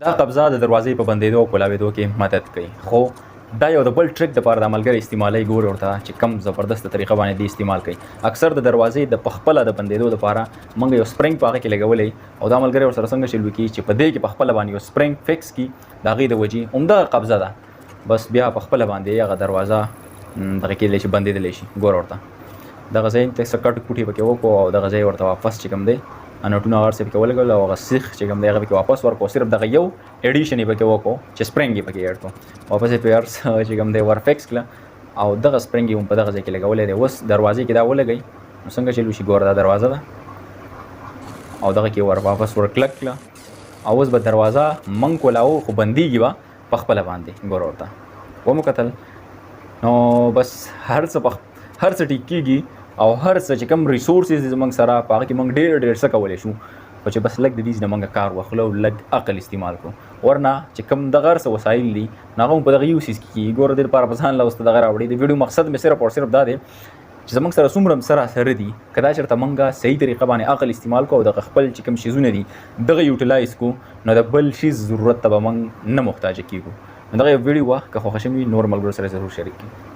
دا قبضه د دروازې په بندېدو او کولاوېدو کې مدد کوي. خو دا یو د بل ټریک دپاره د ملګري استعمالوي. ګورې ورته چې کم زبردسته طریقه باندې دی استعمال کوي. اکثر د دروازې د پخپله د بندېدو دپاره موږ یو سپرنګ په هغه کې لګولی او دا ملګری ورسره څنګه چلو کي چې په دې کې پخپله باندې یو سپرنګ فکس کي د هغې د وجې همدغه قبضه ده. بس بیا پخپله باندې هغه دروازه دغه کېدلی شي بندېدلی شي. ګوره ورته دغه ځای ته څه کټ کوټې پکې وکړو او دغه ځای ورته واپس چې کوم دی نوټونه هغه څه پکې ولګول او هغه سیخ چې کوم دی هغه پکې واپس ورکړو. صرف دغه یو ایډیشن یې پکې وکړو چې سپرنګ یې پکې ایډ کړو. واپس یې پرې هر څه چې کوم دی ور فکس کړه او دغه سپرنګ یې هم په دغه ځای کې لګولی دی. اوس دروازې کې دا ولګئ نو څنګه چلو شي. ګوره دا دروازه ده او دغه کې ور واپس ور کلک کړه او اوس به دروازه منګ کولاو خو بندېږي به پخپله باندې. ګوره ورته ومو کتل نو بس هر څه ټیک کېږي او هر څه چې کوم ریسورسز دي زموږ سره په هغه کې موږ ډېر څه کولی شو خو چې بس لږ د دې نه موږ کار واخلو او لږ عقل استعمال کړو. ورنه چې کوم دغه هر څه وسایل دي نو هغه هم په دغه یو څیز کې کېږي. ګوره دې لپاره په ځان له اوس ته دغه راوړي. د ویډیو مقصد مې صرف او صرف دا دی چې زموږ سره څومره سره دي که دا چېرته موږ صحیح طریقه باندې عقل استعمال کړو او دغه خپل چې کوم شیزونه دي دغه یوټیلایز کړو نو د بل شیز ضرورت ته به موږ نه محتاجه کېږو. نو دغه یو ویډیو وه که خوښه شوې نور ملګرو سره ضرور شریک کړئ.